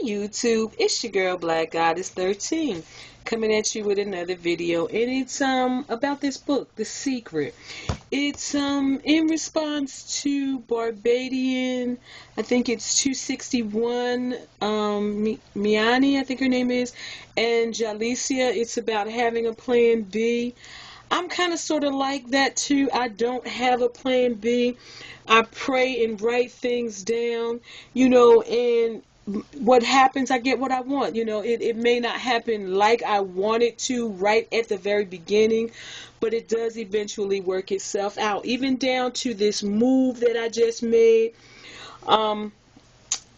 YouTube, it's your girl Black Goddess 13 coming at you with another video, and it's about this book, The Secret. It's in response to Barbadian, I think it's 261, Me-Anie, I think her name is, and Jahlicia. It's about having a plan B. I'm kind of sort of like that too. I don't have a plan B. I pray and write things down, and what happens, I get what I want. It may not happen like I want it to right at the very beginning, but it does eventually work itself out. Even down to this move that I just made,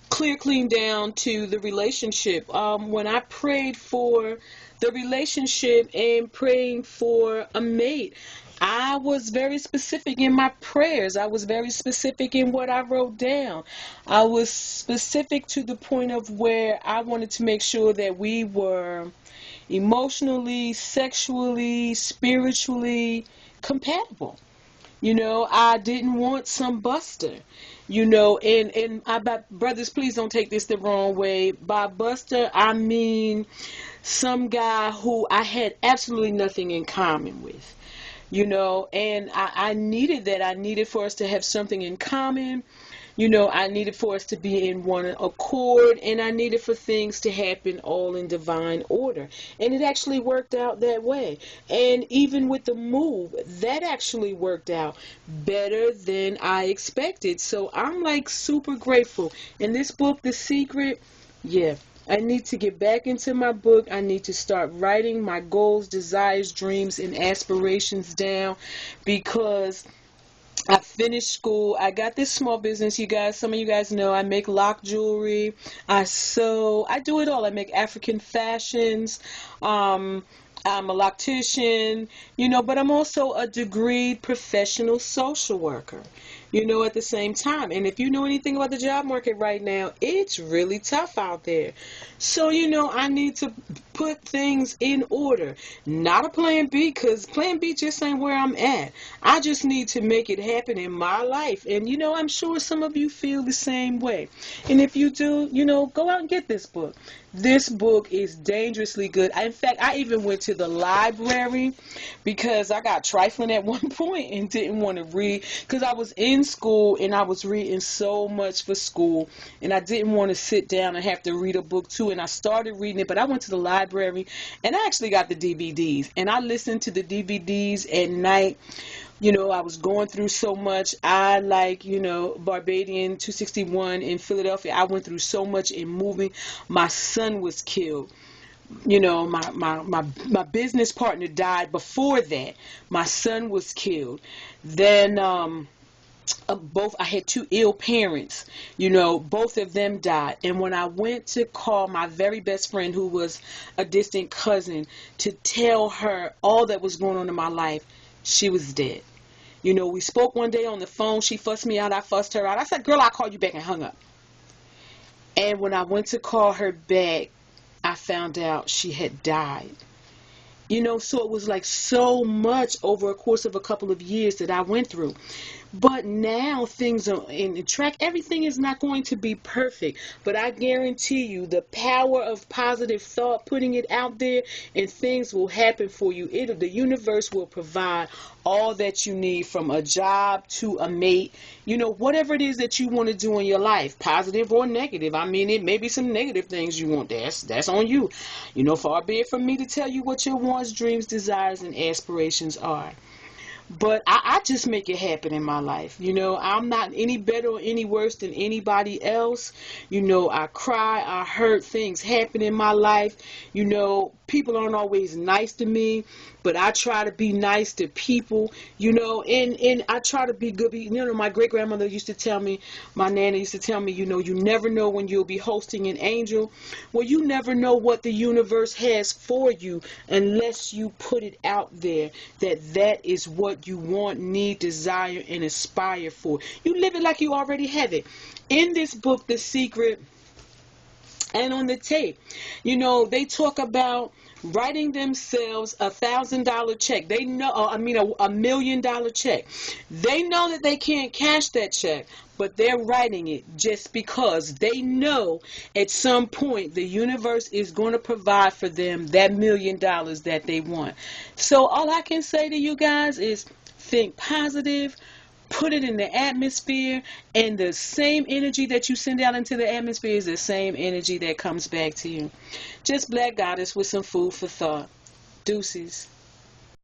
clean down to the relationship. When I prayed for the relationship and praying for a mate, I was very specific in my prayers. I was very specific in what I wrote down. I was specific to the point of where I wanted to make sure that we were emotionally, sexually, spiritually compatible. I didn't want some buster. Brothers, please don't take this the wrong way. By buster, I mean some guy who I had absolutely nothing in common with. And I needed that. I needed for us to have something in common. I needed for us to be in one accord, and I needed for things to happen all in divine order. And it actually worked out that way. And even with the move, that actually worked out better than I expected. So I'm like super grateful. In this book, The Secret, yeah. I need to get back into my book. I need to start writing my goals, desires, dreams, and aspirations down, because I finished school. I got this small business, you guys. Some of you guys know I make lock jewelry. I sew. I do it all. I make African fashions. I'm a loctician, but I'm also a degreed professional social worker, at the same time. And if you know anything about the job market right now, it's really tough out there. So, I need to put things in order. Not a plan B, because plan B just ain't where I'm at. I just need to make it happen in my life. And, I'm sure some of you feel the same way. And if you do, go out and get this book. This book is dangerously good. In fact, I even went to the library because I got trifling at one point and didn't want to read, because I was in school and I was reading so much for school, and I didn't want to sit down and have to read a book too. And I started reading it, but I went to the library and I actually got the DVDs, and I listened to the DVDs at night. I was going through so much. I Barbadian 261 in Philadelphia. I went through so much in moving. My son was killed. My business partner died before that. My son was killed. Then I had two ill parents. Both of them died. And when I went to call my very best friend, who was a distant cousin, to tell her all that was going on in my life, she was dead. We spoke one day on the phone. She fussed me out. I fussed her out. I said, "Girl, I'll call you back," and hung up. And when I went to call her back, I found out she had died. So it was like so much over a course of a couple of years that I went through. But now things are in track. Everything is not going to be perfect, but I guarantee you the power of positive thought, putting it out there, and things will happen for you. The universe will provide all that you need, from a job to a mate, whatever it is that you want to do in your life, positive or negative. I mean, it may be some negative things you want. That's on you. Far be it from me to tell you what your wants, dreams, desires, and aspirations are. But I just make it happen in my life. I'm not any better or any worse than anybody else. I cry, I hurt, things happen in my life. People aren't always nice to me, but I try to be nice to people, and I try to be good. My great-grandmother used to tell me, my nana used to tell me, you never know when you'll be hosting an angel. Well, you never know what the universe has for you unless you put it out there, that is what you want, need, desire, and aspire for. You live it like you already have it. In this book, The Secret, and on the tape, they talk about writing themselves $1,000 check. They know, $1 million check. They know that they can't cash that check, but they're writing it just because they know at some point the universe is going to provide for them that $1 million that they want. So all I can say to you guys is think positive. Put it in the atmosphere, and the same energy that you send out into the atmosphere is the same energy that comes back to you. Just Black Goddess with some food for thought. Deuces.